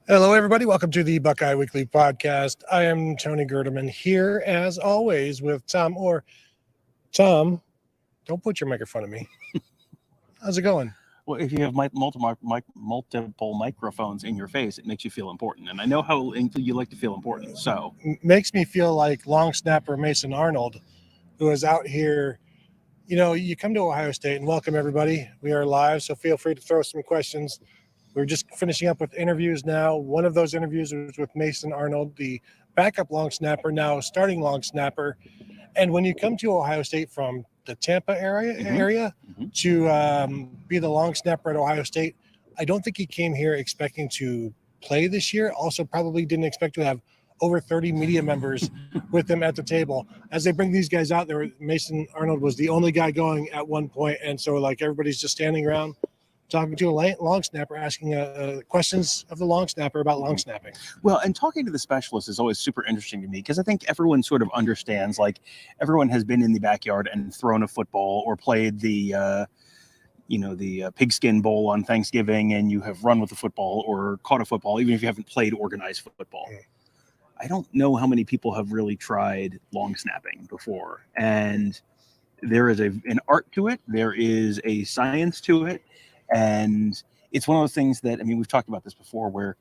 Hello, everybody. Welcome to the Buckeye Weekly Podcast. I am Tony Gerdeman here, as always, with Tom. Tom, don't put your microphone at me. How's it going? Well, if you have multiple microphones in your face, it makes you feel important. And I know how you like to feel important. So Makes me feel like long snapper Mason Arnold, who is out here. You know, you come to Ohio State, and welcome, everybody. We are live, so feel free to throw some questions. We're just finishing up with interviews now. One of those interviews was with Mason Arnold, the backup long snapper, now starting long snapper. And when you come to Ohio State from the Tampa area to be the long snapper at Ohio State, I don't think he came here expecting to play this year. Also, probably didn't expect to have over 30 media members with them at the table. As they bring these guys out there, Mason Arnold was the only guy going at one point, and so like everybody's just standing around talking to a long snapper, asking questions of the long snapper about long snapping. Well, and talking to the specialist is always super interesting to me because I think everyone sort of understands, like everyone has been in the backyard and thrown a football or played the pigskin bowl on Thanksgiving, and you have run with the football or caught a football, even if you haven't played organized football. I don't know how many people have really tried long snapping before. And there is an art to it. There is a science to it. And it's one of those things that, I mean, we've talked about this before, where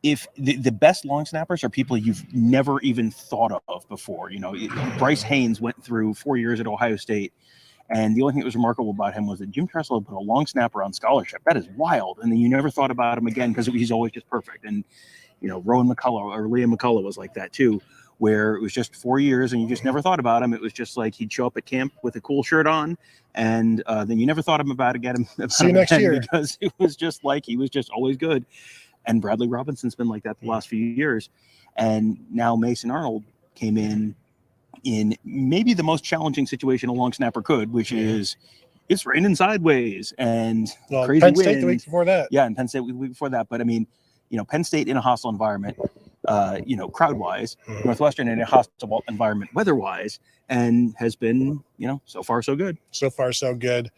if the best long snappers are people you've never even thought of before. You know, Bryce Haynes went through 4 years at Ohio State, and the only thing that was remarkable about him was that Jim Tressel put a long snapper on scholarship. That is wild. And then you never thought about him again because he's always just perfect. And, you know, Rowan McCullough or Liam McCullough was like that too, where it was just 4 years and you just never thought about him. It was just like he'd show up at camp with a cool shirt on, and then you never thought about him. See you next year. Because it was just like he was just always good. And Bradley Robinson's been like that the last few years. And now Mason Arnold came in maybe the most challenging situation a long snapper could, which is it's raining sideways and crazy Penn winds. State the week before that. Yeah, and Penn State the week before that. But I mean, you know, Penn State in a hostile environment, crowd-wise, Northwestern in a hostile environment weather-wise, and has been, so far so good. So far so good.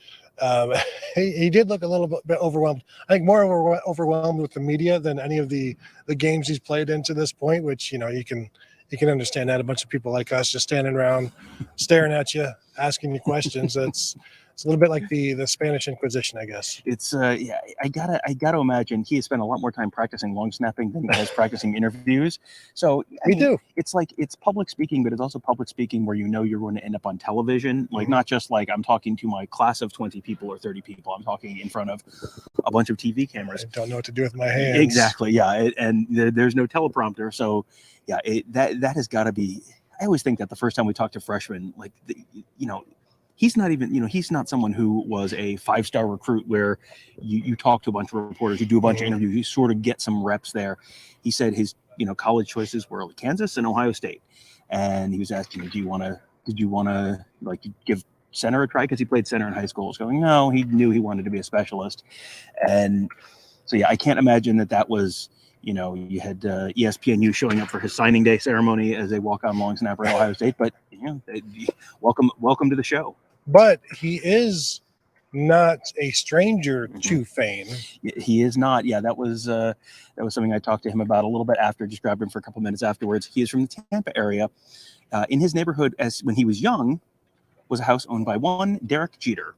He did look a little bit overwhelmed. I think more overwhelmed with the media than any of the games he's played in to this point, which, you can understand that. A bunch of people like us just standing around, staring at you, asking you questions. It's a little bit like the Spanish Inquisition, I guess. It's I gotta imagine he has spent a lot more time practicing long snapping than he has practicing interviews. So Me too. It's like it's public speaking, but it's also public speaking where you're going to end up on television. Like not just like I'm talking to my class of 20 people or 30 people. I'm talking in front of a bunch of TV cameras. I don't know what to do with my hands. Exactly. Yeah, and there's no teleprompter. So yeah, that has got to be. I always think that the first time we talk to freshmen, like he's not even, he's not someone who was a 5-star recruit where you talk to a bunch of reporters, you do a bunch of interviews, you sort of get some reps there. He said his, college choices were Kansas and Ohio State. And he was asking me, did you want to like give center a try? Because he played center in high school. I was going, no, he knew he wanted to be a specialist. And so, yeah, I can't imagine that was, you had ESPNU showing up for his signing day ceremony as they walk on long snapper at Ohio State, but welcome to the show. But he is not a stranger to fame. He is not. Yeah, that was something I talked to him about a little bit after. Just grabbed him for a couple minutes afterwards. He is from the Tampa area. In his neighborhood, when he was young, was a house owned by one Derek Jeter.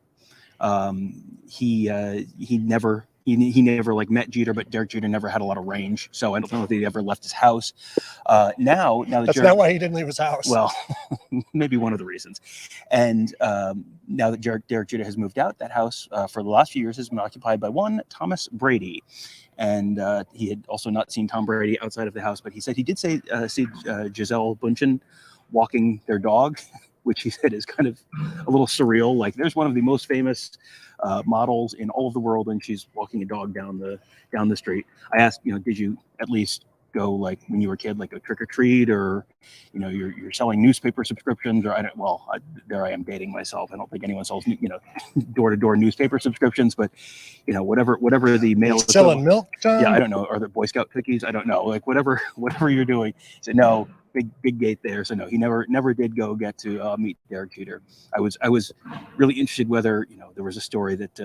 He never like met Jeter, but Derek Jeter never had a lot of range, so I don't know if he ever left his house. Now that that's not why he didn't leave his house. Well, maybe one of the reasons. And now that Derek Jeter has moved out, that house for the last few years has been occupied by one Thomas Brady. And he had also not seen Tom Brady outside of the house, but he said he did see Gisele Bündchen walking their dog, which he said is kind of a little surreal. Like there's one of the most famous models in all of the world, and she's walking a dog down the street. I asked, did you at least go like when you were a kid, like go trick or treat, or you're selling newspaper subscriptions, or there I am dating myself. I don't think anyone sells door-to-door newspaper subscriptions, but whatever the mail is selling milk. Tom? Yeah, I don't know. Are there Boy Scout cookies? I don't know. Like whatever you're doing. So no. Big gate there. So no, he never did go get to meet Derek Jeter. I was really interested whether there was a story that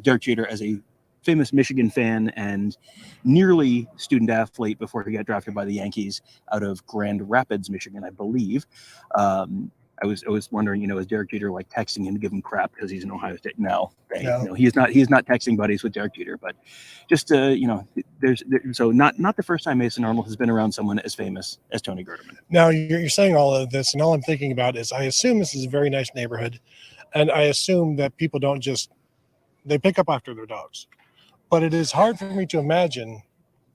Derek Jeter as a famous Michigan fan and nearly student athlete before he got drafted by the Yankees out of Grand Rapids, Michigan, I believe. I was wondering, is Derek Jeter like texting him to give him crap because he's in Ohio State? No, he is not. He is not texting buddies with Derek Jeter. But just so not the first time Mason Arnold has been around someone as famous as Tony Gerdeman. Now you're saying all of this, and all I'm thinking about is I assume this is a very nice neighborhood, and I assume that people don't just they pick up after their dogs. But it is hard for me to imagine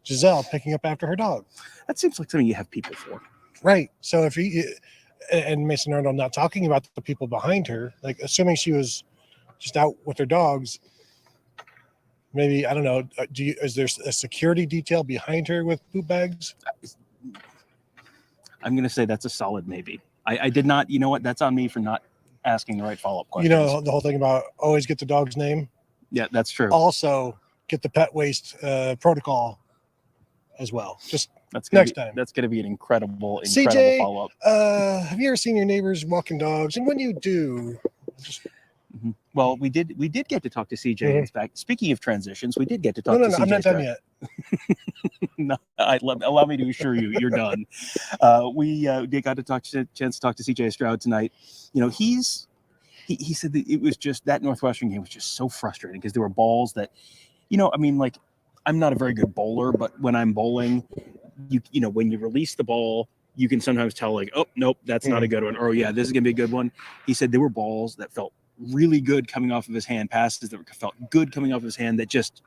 Giselle picking up after her dog. That seems like something you have people for, right? So if and Mason Arnold not talking about the people behind her, like assuming she was just out with her dogs, maybe, I don't know, is there a security detail behind her with poop bags? I'm going to say that's a solid maybe. I did not, you know what, that's on me for not asking the right follow-up questions. The whole thing about always get the dog's name? Yeah, that's true. Also, get the pet waste protocol as well. Just next time. That's going to be an incredible CJ, follow-up. Have you ever seen your neighbors walking dogs? And when you do, well, we did get to talk to CJ. In fact, speaking of transitions, we did get to talk to CJ. I'm not done yet. No, allow me to assure you, you're done. We got to chance to talk to CJ Stroud tonight. He said that it was just that Northwestern game was just so frustrating because there were balls that, I'm not a very good bowler, but when I'm bowling, when you release the ball, you can sometimes tell like, oh, nope, that's not a good one. Or, yeah, this is going to be a good one. He said there were balls that felt really good coming off of his hand, passes that felt good coming off of his hand that just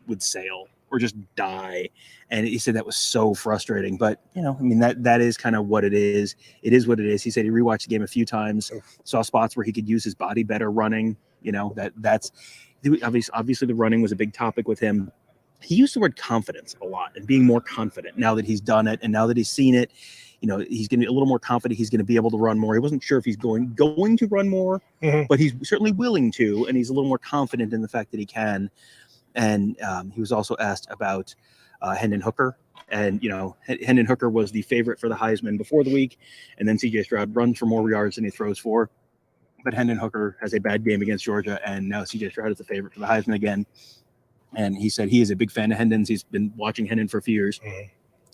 would sail or just die. And he said that was so frustrating. But, that is kind of what it is. It is what it is. He said he rewatched the game a few times, saw spots where he could use his body better running. That's obviously the running was a big topic with him. He used the word confidence a lot and being more confident now that he's done it and now that he's seen it. He's going to be a little more confident. He's going to be able to run more. He wasn't sure if he's going to run more, but he's certainly willing to, and he's a little more confident in the fact that he can. And he was also asked about Hendon Hooker. And, Hendon Hooker was the favorite for the Heisman before the week. And then CJ Stroud runs for more yards than he throws for. But Hendon Hooker has a bad game against Georgia. And now CJ Stroud is the favorite for the Heisman again. And he said he is a big fan of Hendon's. He's been watching Hendon for a few years.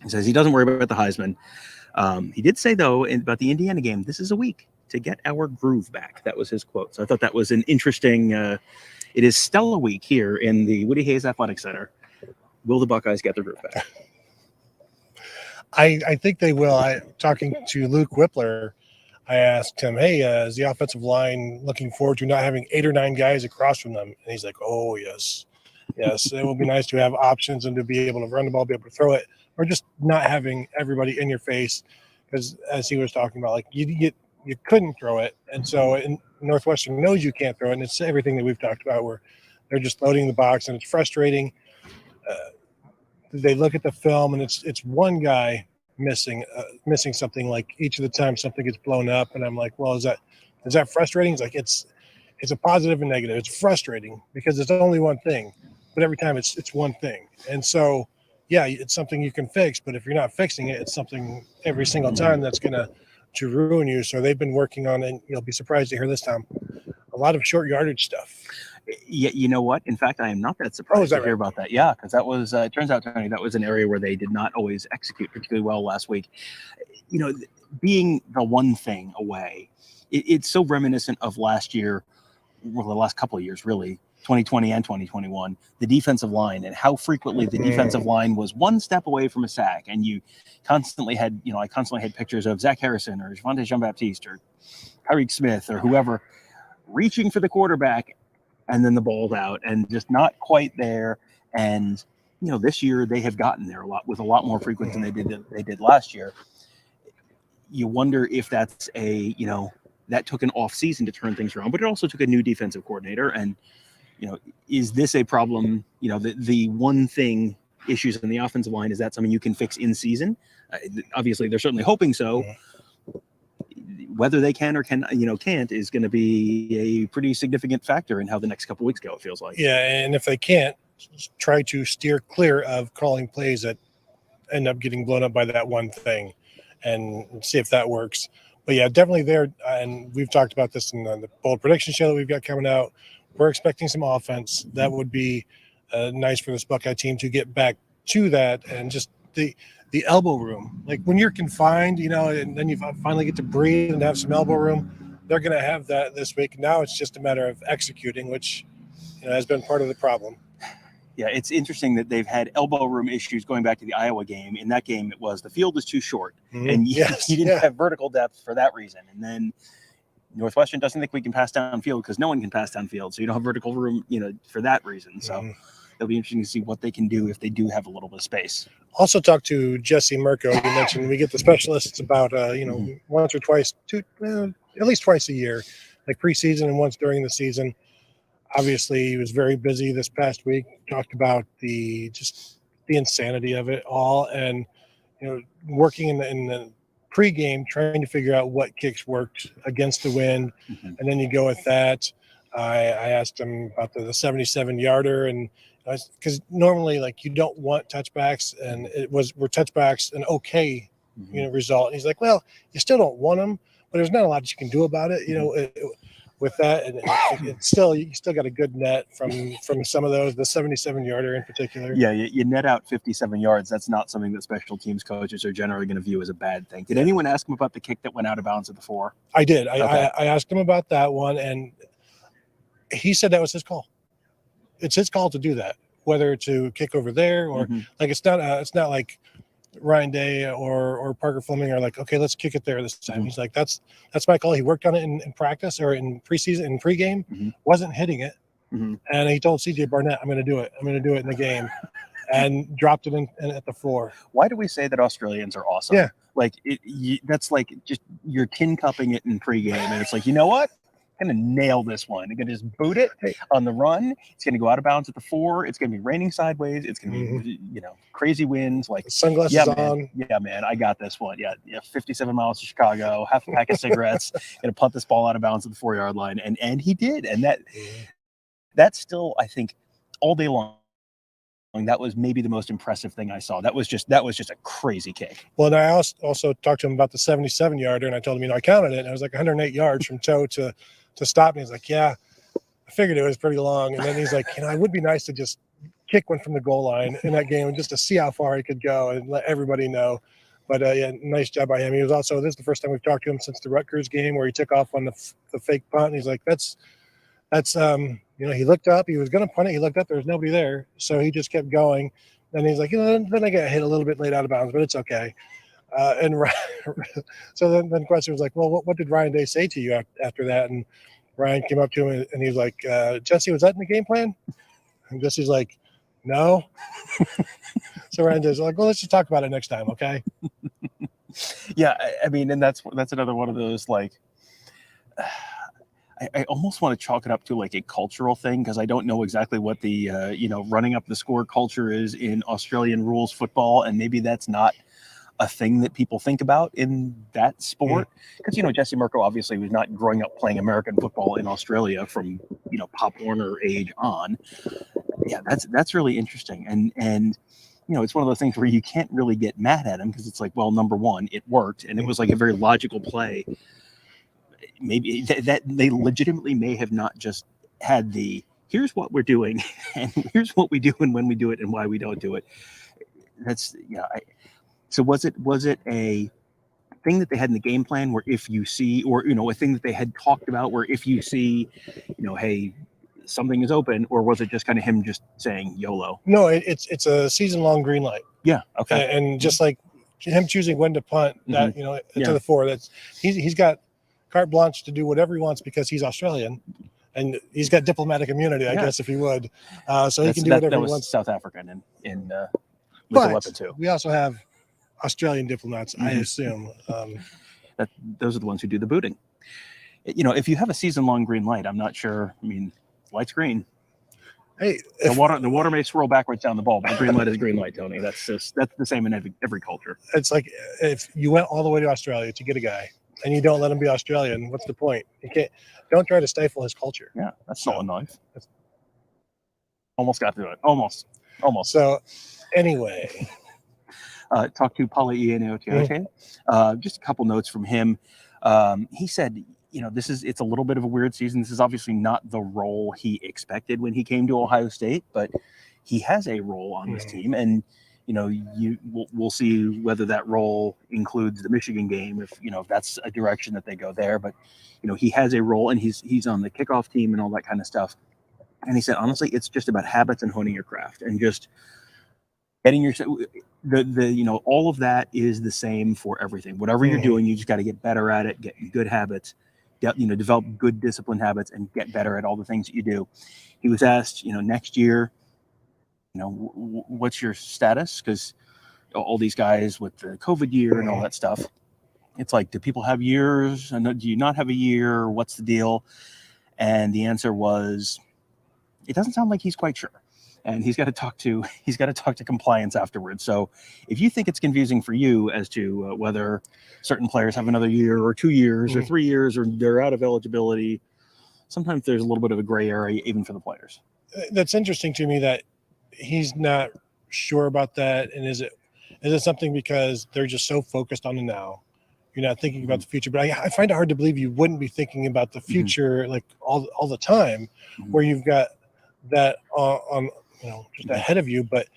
He says he doesn't worry about the Heisman. He did say, though, about the Indiana game, this is a week to get our groove back. That was his quote. So I thought that was an interesting it is Stella week here in the Woody Hayes Athletic Center. Will the Buckeyes get their groove back? I think they will. Talking to Luke Whippler, I asked him, hey, is the offensive line looking forward to not having 8 or 9 guys across from them? And he's like, oh, yes. Yes, it will be nice to have options and to be able to run the ball, be able to throw it, or just not having everybody in your face. Because as he was talking about, like you couldn't throw it, and so Northwestern knows you can't throw it, and it's everything that we've talked about where they're just loading the box, and it's frustrating. They look at the film, and it's one guy missing something. Like each of the times something gets blown up, and I'm like, well, is that frustrating? It's like it's a positive and negative. It's frustrating because it's only one thing. But every time it's one thing. And so, yeah, it's something you can fix. But if you're not fixing it, it's something every single time that's going to ruin you. So they've been working on it. You'll be surprised to hear this time. A lot of short yardage stuff. Yeah, you know what? In fact, I am not that surprised to hear about that. Yeah, because that was, it turns out, Tony, that was an area where they did not always execute particularly well last week. Being the one thing away, it's so reminiscent of last year, well, the last couple of years, really. 2020 and 2021, the defensive line and how frequently the defensive line was one step away from a sack. And you constantly had, I constantly had pictures of Zach Harrison or Javonte Jean-Baptiste or Tyreek Smith or whoever reaching for the quarterback and then the ball's out and just not quite there. And, this year they have gotten there with a lot more frequency than they did last year. You wonder if that's that took an off season to turn things around, but it also took a new defensive coordinator. And, is this a problem? The one thing issues in the offensive line, is that something you can fix in season? Obviously, they're certainly hoping so. Whether they can or can't is going to be a pretty significant factor in how the next couple of weeks go, it feels like. Yeah, and if they can't, try to steer clear of calling plays that end up getting blown up by that one thing and see if that works. But yeah, definitely there. And we've talked about this in the bold prediction show that we've got coming out. We're expecting some offense. That would be nice for this Buckeye team to get back to that, and just the elbow room. Like when you're confined, and then you finally get to breathe and have some elbow room, they're going to have that this week. Now it's just a matter of executing, which has been part of the problem. Yeah, it's interesting that they've had elbow room issues going back to the Iowa game. In that game, it was the field was too short, and you didn't have vertical depth for that reason. And then Northwestern doesn't think we can pass downfield because no one can pass downfield, so you don't have vertical room, for that reason. So it'll be interesting to see what they can do if they do have a little bit of space. Also talked to Jesse Mirco. You mentioned we get the specialists about once or twice, at least twice a year, like preseason and once during the season. Obviously, he was very busy this past week. Talked about the insanity of it all, and working in the pregame, trying to figure out what kicks worked against the wind, and then you go with that. I asked him about the 77-yarder, and because normally, like, you don't want touchbacks, and were touchbacks an okay result. And he's like, well, you still don't want them, but there's not a lot you can do about it. With that, and it's still, you still got a good net from some of those, the 77-yarder in particular. Yeah, you net out 57 yards. That's not something that special teams coaches are generally going to view as a bad thing. Did anyone ask him about the kick that went out of bounds at the 4? I did. Okay. I asked him about that one, and he said that was his call. It's his call to do that, whether to kick over there or like it's not like Ryan Day or Parker Fleming are like, okay, let's kick it there this time. He's like, that's my call. He worked on it in practice or in preseason, in pregame, wasn't hitting it. And he told CJ Barnett, I'm going to do it. I'm going to do it in the game, and dropped it in at the 4. Why do we say that Australians are awesome? Yeah. Like that's like just you're tin cupping it in pregame, and it's like, you know what? I'm going to nail this one. I'm going to just boot it on the run. It's going to go out of bounds at the 4. It's going to be raining sideways. It's going to be, crazy winds. Like sunglasses on. Yeah, man, I got this one. Yeah, 57 miles to Chicago, half a pack of cigarettes, going to punt this ball out of bounds at the 4-yard line. And he did. And that's still, I think, all day long. That was maybe the most impressive thing I saw. That was just a crazy kick. Well, and I also talked to him about the 77-yarder, and I told him, I counted it, and it was like 108 yards from toe to stop. And he's like, yeah, I figured it was pretty long. And then he's like, it would be nice to just kick one from the goal line in that game and just to see how far he could go and let everybody know. But nice job by him. He was also, this is the first time we've talked to him since the Rutgers game where he took off on the fake punt. And he's like, that's he looked up, he was going to punt it. He looked up, there was nobody there. So he just kept going. And he's like, then I got hit a little bit late out of bounds, but it's okay. So then the question was like, well, what did Ryan Day say to you after that? And Ryan came up to him and he was like, Jesse, was that in the game plan? And Jesse's like, no. So Ryan Day's like, well, let's just talk about it next time, okay? Yeah, I mean, and that's another one of those, like, I almost want to chalk it up to like a cultural thing, because I don't know exactly what the running up the score culture is in Australian rules football, and maybe that's not a thing that people think about in that sport. Because Jesse Mirco obviously was not growing up playing American football in Australia from Pop Warner age on. Yeah, that's really interesting, and it's one of those things where you can't really get mad at him, because it's like, well, number one, it worked, and it was like a very logical play. Maybe that they legitimately may have not just had the here's what we're doing and here's what we do and when we do it and why we don't do it. That's so was it a thing that they had in the game plan where if you see, or a thing that they had talked about where if you see, hey, something is open, or was it just kind of him just saying YOLO? No, it's a season-long green light. Yeah, okay. And just like him choosing when to punt that to the 4, that's he's got carte blanche to do whatever he wants because he's Australian, and he's got diplomatic immunity, I guess, if he would. So he can do whatever he wants. South African in with the weapon too. We also have Australian diplomats, I assume. Those are the ones who do the booting. If you have a season-long green light, I'm not sure. I mean, light's green. Hey, the water may swirl backwards down the ball, but green light is green light, Tony. That's the same in every culture. It's like if you went all the way to Australia to get a guy, and you don't let him be Australian, what's the point? Don't try to stifle his culture. Yeah, that's not a knife. Almost got to it. Almost. So, anyway. Talk to Paula Ianotiote. Just a couple notes from him. He said, it's a little bit of a weird season. This is obviously not the role he expected when he came to Ohio State, but he has a role on this team, and we'll see whether that role includes the Michigan game, if that's a direction that they go there. But he has a role, and he's on the kickoff team and all that kind of stuff. And he said, honestly, it's just about habits and honing your craft, and just getting your all of that is the same for everything. Whatever you're doing, you just got to get better at it, get good habits, develop good discipline habits, and get better at all the things that you do. He was asked, next year, what's your status? Because all these guys with the COVID year and all that stuff, it's like, do people have years? And do you not have a year? What's the deal? And the answer was, it doesn't sound like he's quite sure. And he's got to talk to compliance afterwards. So if you think it's confusing for you as to whether certain players have another year or 2 years or 3 years or they're out of eligibility, sometimes there's a little bit of a gray area even for the players. That's interesting to me that he's not sure about that. And is it something because they're just so focused on the now? You're not thinking about the future. But I find it hard to believe you wouldn't be thinking about the future like all the time, where you've got that on just ahead of you. But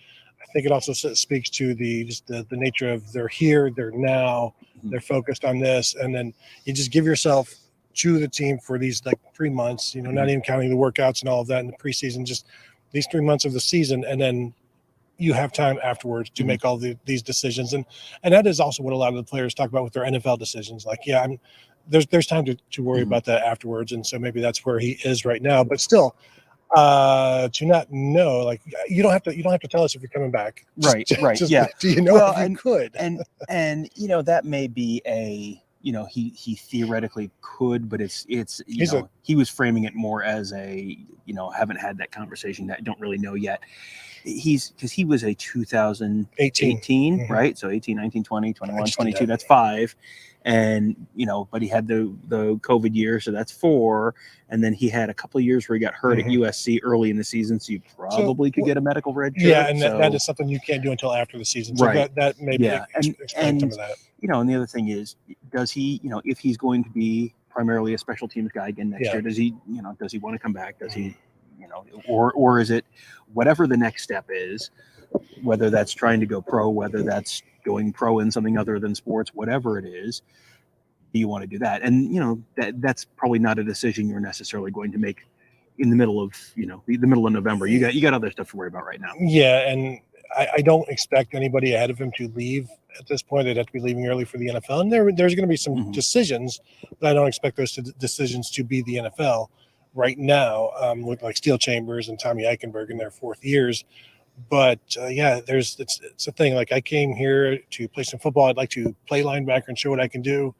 I think it also speaks to the nature of they're here, they're now, they're focused on this, and then you just give yourself to the team for these like 3 months, not even counting the workouts and all of that in the preseason, just these 3 months of the season, and then you have time afterwards to make all these decisions, and that is also what a lot of the players talk about with their NFL decisions. Like, there's time to worry about that afterwards, and so maybe that's where he is right now. But still, to not know, like, you don't have to tell us if you're coming back. Right. Do you know if you could? And that may be a he theoretically could, but it's he was framing it more as a haven't had that conversation, that don't really know yet. Because he was a 2018, right? So 18, 19, 20, 21, 22, that's 5. And, but he had the COVID year, so that's 4. And then he had a couple of years where he got hurt at USC early in the season, so you probably could get a medical red shirt. Yeah, and that is something you can't do until after the season. So that maybe explain some of that. And the other thing is, does he, if he's going to be primarily a special teams guy again next year, does he want to come back? Does he, or is it whatever the next step is, whether that's trying to go pro, whether that's going pro in something other than sports, whatever it is, do you want to do that? And that's probably not a decision you're necessarily going to make in the middle of the middle of November. You got other stuff to worry about right now. Yeah, and I don't expect anybody ahead of him to leave at this point. They'd have to be leaving early for the NFL, and there's going to be some decisions, but I don't expect those decisions to be the NFL right now, with like Steel Chambers and Tommy Eichenberg in their 4th years. But it's a thing. Like, I came here to play some football. I'd like to play linebacker and show what I can do.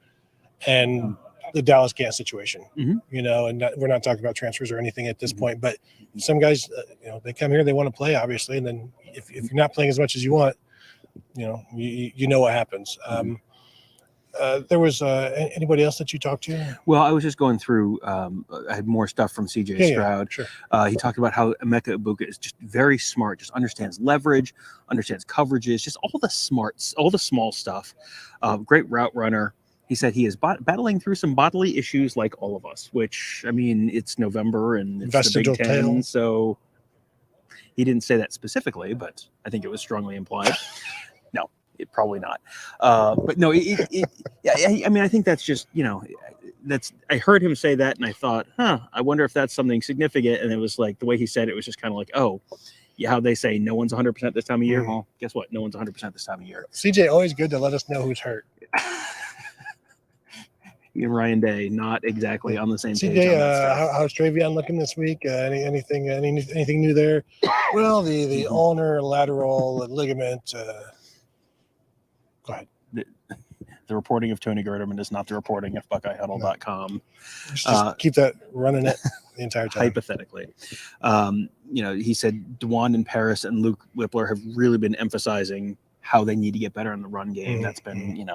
And the Dallas Gant situation, and we're not talking about transfers or anything at this point, but some guys, they come here, they want to play, obviously. And then if you're not playing as much as you want, you know what happens. There was anybody else that you talked to? Well, I was just going through. I had more stuff from CJ Stroud. Sure. He talked about how Emeka Egbuka is just very smart, just understands leverage, understands coverages, just all the smarts, all the small stuff. Great route runner. He said he is battling through some bodily issues like all of us, which, I mean, it's November and it's the Big Ten, so he didn't say that specifically, but I think it was strongly implied. No, it probably not. But no, I mean, I think that's just, I heard him say that and I thought, I wonder if that's something significant. And it was like, the way he said it was just kind of like, oh, yeah, how they say no one's 100% this time of year. Well, guess what? No one's 100% this time of year. CJ, always good to let us know who's hurt. And Ryan Day, not exactly on the same page. CJ, how's Travion looking this week? Anything new there? Well, the ulnar lateral ligament. Go ahead. The reporting of Tony Gerderman is not the reporting of BuckeyeHuddle.com. Just keep that running it the entire time. Hypothetically. He said DeJuan and Paris and Luke Whippler have really been emphasizing how they need to get better in the run game. That's been,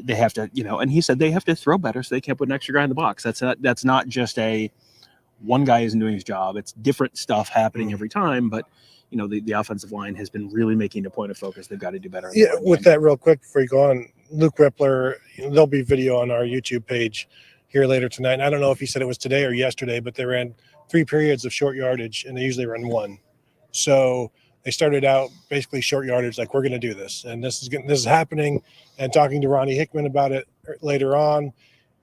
they have to, and he said they have to throw better so they can't put an extra guy in the box. That's not just one guy isn't doing his job. It's different stuff happening every time, but the offensive line has been really making a point of focus. They've got to do better. With that real quick before you go on, Luke Whippler, there'll be video on our YouTube page here later tonight. And I don't know if he said it was today or yesterday, but they ran 3 periods of short yardage and they usually run 1. So they started out basically short yardage, like we're going to do this, and this is happening. And talking to Ronnie Hickman about it later on,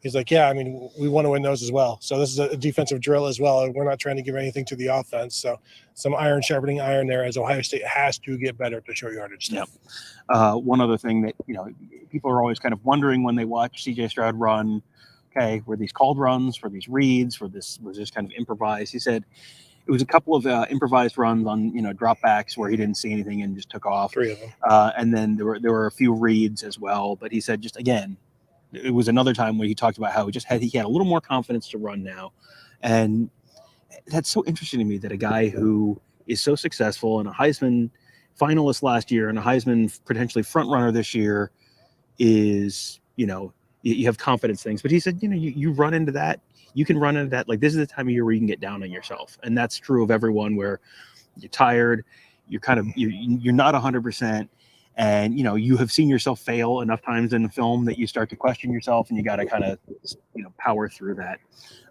he's like, yeah, I mean, we want to win those as well. So this is a defensive drill as well, and we're not trying to give anything to the offense. So some iron sharpening iron there, as Ohio State has to get better at the short yardage stuff. Yep. One other thing that people are always kind of wondering when they watch CJ Stroud run. Okay, were these called runs? Were these reads? Was this kind of improvised? He said it was a couple of improvised runs on dropbacks where he didn't see anything and just took off. 3 of them. And then there were a few reads as well. But he said just again, it was another time where he talked about how he had a little more confidence to run now, and that's so interesting to me that a guy who is so successful and a Heisman finalist last year and a Heisman potentially front runner this year is you have confidence things. But he said you run into that. You can run into that. Like, this is the time of year where you can get down on yourself. And that's true of everyone, where you're tired, you're not 100%. And, you have seen yourself fail enough times in the film that you start to question yourself, and you got to kind of, power through that.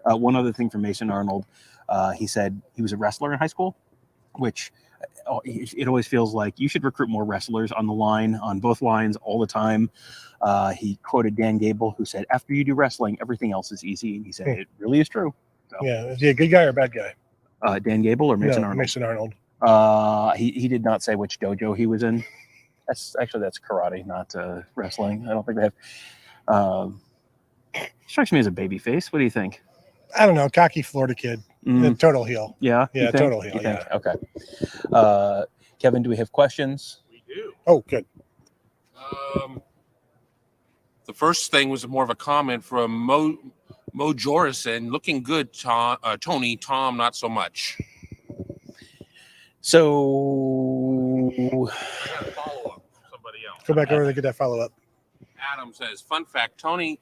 One other thing from Mason Arnold, he said he was a wrestler in high school, which it always feels like you should recruit more wrestlers on the line, on both lines all the time. He quoted Dan Gable, who said, after you do wrestling, everything else is easy. And he said, it really is true. So, yeah. Is he a good guy or a bad guy? Dan Gable or Mason Arnold? Mason Arnold. He did not say which dojo he was in. That's karate, not wrestling. I don't think they have. Strikes me as a baby face. What do you think? I don't know. Cocky Florida kid. Total heel. Yeah. Yeah. Total heel. Yeah. Okay. Kevin, do we have questions? We do. Oh, good. The first thing was more of a comment from Mo Jorison. Looking good, Tony. Tom, not so much. So I got a follow-up from somebody else. Go back over and get that follow-up. Adam says, fun fact, Tom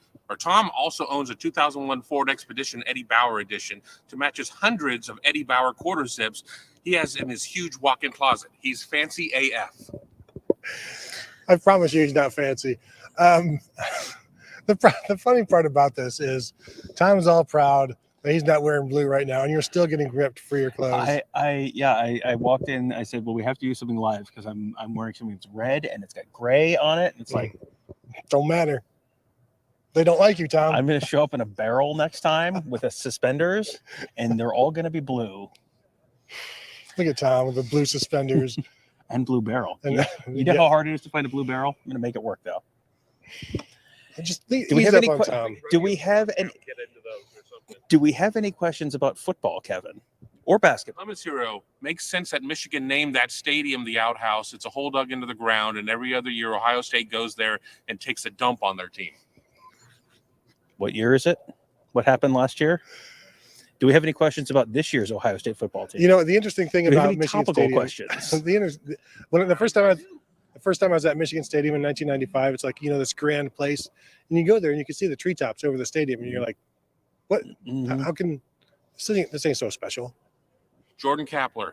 also owns a 2001 Ford Expedition Eddie Bauer edition to match his hundreds of Eddie Bauer quarter zips he has in his huge walk-in closet. He's fancy AF. I promise you he's not fancy. The funny part about this is Tom's all proud that he's not wearing blue right now, and you're still getting ripped for your clothes. I walked in. I said, well, we have to use something live because I'm wearing something that's red and it's got gray on it. And it's like, don't matter. They don't like you, Tom. I'm going to show up in a barrel next time with suspenders, and they're all going to be blue. Look at Tom with the blue suspenders and blue barrel. And, you know how hard it is to find a blue barrel? I'm going to make it work though. Do we have any questions about football, Kevin, or basketball? Clemens Hero, makes sense that Michigan named that stadium the outhouse. It's a hole dug into the ground, and every other year Ohio State goes there and takes a dump on their team. What year is it? What happened last year? Do we have any questions about this year's Ohio State football team? The interesting thing about Michigan topical Stadium. Questions? The first time I was at Michigan Stadium in 1995, it's like this grand place, and you go there and you can see the treetops over the stadium, and you're like, "What? Mm-hmm. How can this ain't so special?" Jordan Kapler,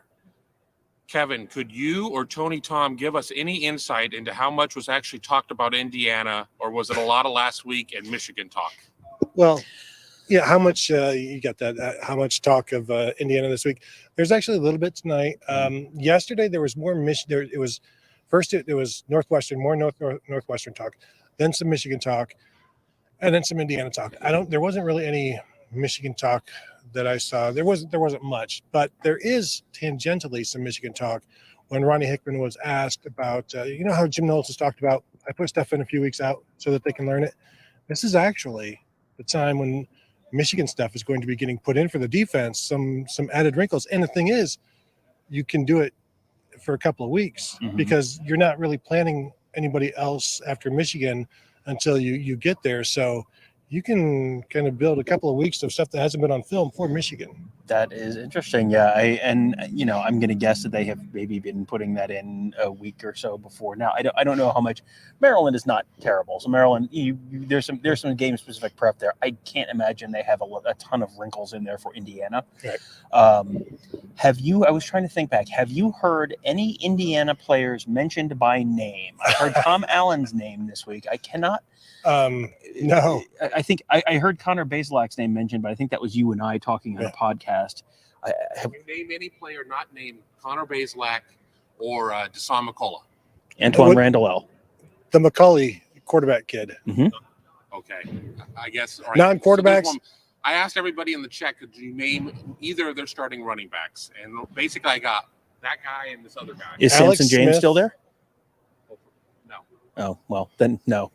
Kevin, could you or Tony Tom give us any insight into how much was actually talked about Indiana, or was it a lot of last week and Michigan talk? Well, yeah, how much you got that? How much talk of Indiana this week? There's actually a little bit tonight. Yesterday there was more Michigan. It was Northwestern, more Northwestern talk, then some Michigan talk, and then some Indiana talk. There wasn't really any Michigan talk that I saw. There wasn't much, but there is tangentially some Michigan talk when Ronnie Hickman was asked about how Jim Knowles has talked about, I put stuff in a few weeks out so that they can learn it. This is actually the time when Michigan stuff is going to be getting put in for the defense, some added wrinkles. And the thing is, you can do it for a couple of weeks because you're not really planning anybody else after Michigan until you get there. So you can kind of build a couple of weeks of stuff that hasn't been on film for Michigan. That is interesting. Yeah. I'm going to guess that they have maybe been putting that in a week or so before. Now, I don't know how much. Maryland is not terrible. So Maryland, there's some game specific prep there. I can't imagine they have a ton of wrinkles in there for Indiana. Right. I was trying to think back. Have you heard any Indiana players mentioned by name? I heard Tom Allen's name this week. I cannot. No. I think I heard Connor Bazelak's name mentioned, but I think that was you and I talking on a podcast. Can you name any player not named Connor Bazelak or Deshaun McCullough? Antoine Randall L. The Macaulay quarterback kid. Mm-hmm. Okay, I guess. All right. Non-quarterbacks. So I asked everybody in the chat, could you name either of their starting running backs? And basically, I got that guy and this other guy. Is Alex Samson James Smith. still there? No. Oh, well, then no.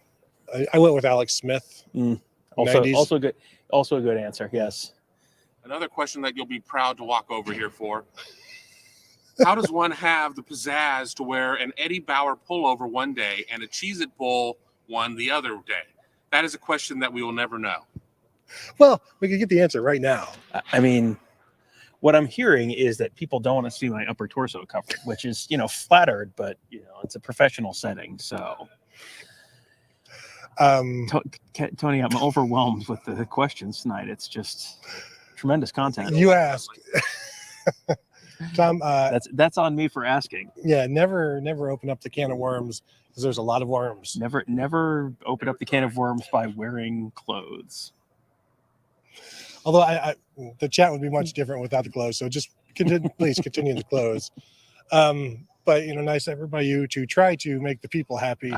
I went with Alex Smith. Also 90s. Also a good answer. Yes. Another question that you'll be proud to walk over here for. How does one have the pizzazz to wear an Eddie Bauer pullover one day and a Cheez-It Bowl one the other day? That is a question that we will never know. Well, we could get the answer right now. I mean, what I'm hearing is that people don't want to see my upper torso covered, which is, flattered, but, it's a professional setting. So, Tony, I'm overwhelmed with the questions tonight. It's just tremendous content. You asked. Tom, that's on me for asking. Yeah, never open up the can of worms because there's a lot of worms. Never open up the can of worms by wearing clothes. Although the chat would be much different without the clothes. So just please continue the clothes. But nice everybody you to try to make the people happy.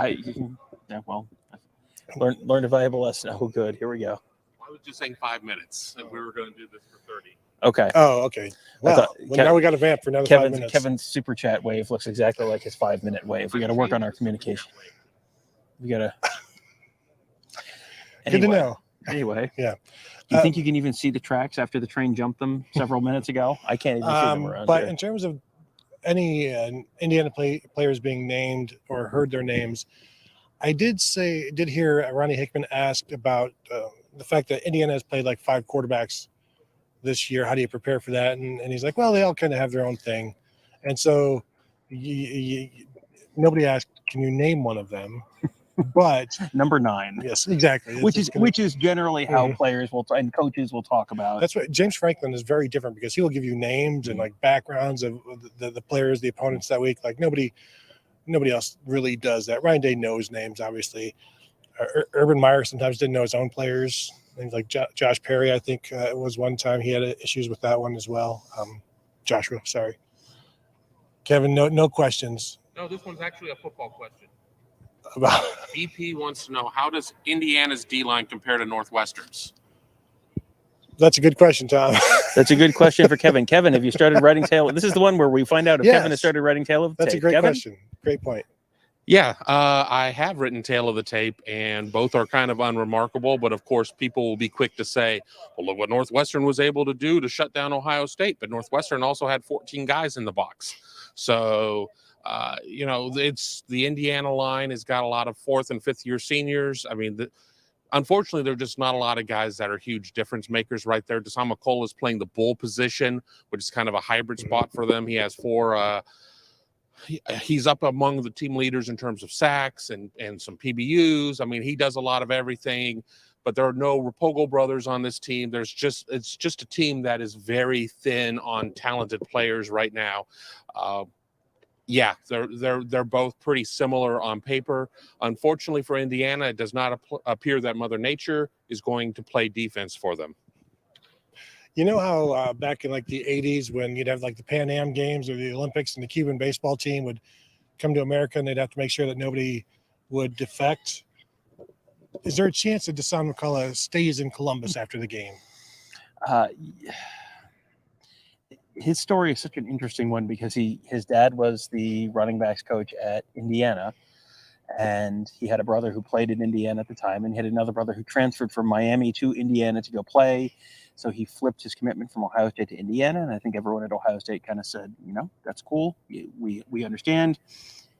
Learned a valuable lesson. Oh, good. Here we go. I was just saying 5 minutes, and we were going to do this for 30. Okay. Oh, okay. Well, now we got to vamp for another 5 minutes. Kevin's super chat wave looks exactly like his 5-minute wave. We got to work on our communication. We got to. Good to know. Anyway. Yeah. Do you think you can even see the tracks after the train jumped them several minutes ago? I can't even see them around but here. in terms of any Indiana players being named or heard their names, I did hear Ronnie Hickman asked about the fact that Indiana has played like 5 quarterbacks this year. How do you prepare for that? And he's like, well, they all kind of have their own thing. And so nobody asked, can you name one of them? But number 9. Yes, exactly. Which is generally how players and coaches will talk about. That's what James Franklin is very different because he will give you names and like backgrounds of the players, the opponents that week. Like nobody else really does that. Ryan Day knows names, obviously. Urban Meyer sometimes didn't know his own players. Things like Josh Perry, I think it was one time he had issues with that one as well. Joshua, sorry. Kevin, no questions. No, this one's actually a football question. About BP wants to know, how does Indiana's D-line compare to Northwestern's? That's a good question, Tom. That's a good question for Kevin. Kevin, have you started writing Tale? This is the one where we find out if Kevin has started writing Tale of the Tape. That's a great Kevin? question. Great point. Yeah, I have written Tale of the Tape, and both are kind of unremarkable. But, of course, people will be quick to say, well, look what Northwestern was able to do to shut down Ohio State. But Northwestern also had 14 guys in the box. So, it's the Indiana line has got a lot of 4th and 5th year seniors. I mean, unfortunately, there are just not a lot of guys that are huge difference makers right there. Deshaun McCullough is playing the bull position, which is kind of a hybrid spot for them. He has 4 he's up among the team leaders in terms of sacks and some PBUs. I mean, he does a lot of everything, but there are no Rapogo brothers on this team. It's just a team that is very thin on talented players right now. Yeah, they're both pretty similar on paper. Unfortunately for Indiana, it does not appear that Mother Nature is going to play defense for them. You know how back in like the 80s when you'd have like the Pan Am games or the Olympics and the Cuban baseball team would come to America and they'd have to make sure that nobody would defect? Is there a chance that Deshaun McCullough stays in Columbus after the game? His story is such an interesting one because his dad was the running backs coach at Indiana, and he had a brother who played in Indiana at the time, and he had another brother who transferred from Miami to Indiana to go play. So he flipped his commitment from Ohio State to Indiana, and I think everyone at Ohio State kind of said, that's cool. We understand.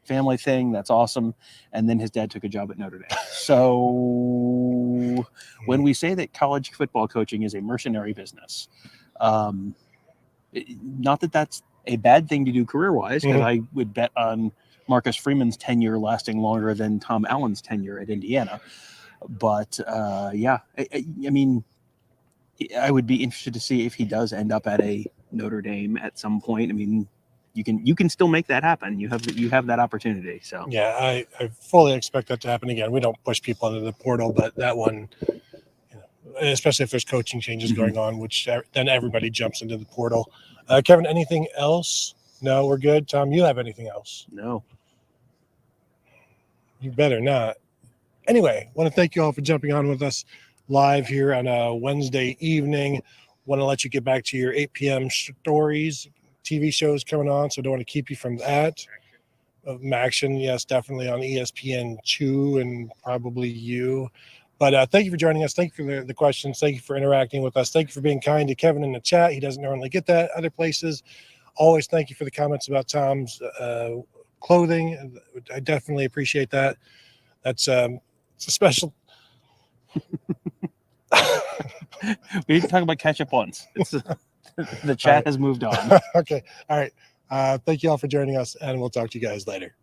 Family thing, that's awesome. And then his dad took a job at Notre Dame. So when we say that college football coaching is a mercenary business, not that that's a bad thing to do career-wise, because I would bet on Marcus Freeman's tenure lasting longer than Tom Allen's tenure at Indiana. But, I mean, I would be interested to see if he does end up at a Notre Dame at some point. I mean, you can still make that happen. You have that opportunity. So yeah, I fully expect that to happen again. We don't push people into the portal, but that one, especially if there's coaching changes going on, which then everybody jumps into the portal. Kevin, anything else? No, we're good. Tom, you have anything else? No. You better not. Anyway, want to thank you all for jumping on with us live here on a Wednesday evening. Want to let you get back to your 8 p.m. stories, TV shows coming on, so don't want to keep you from that. Action, yes, definitely on ESPN2 and probably you. But thank you for joining us. Thank you for the questions. Thank you for interacting with us. Thank you for being kind to Kevin in the chat. He doesn't normally get that other places. Always thank you for the comments about Tom's clothing. I definitely appreciate that. That's it's a special. We didn't talk about ketchup once. It's the chat has moved on. Okay. All right. Thank you all for joining us, and we'll talk to you guys later.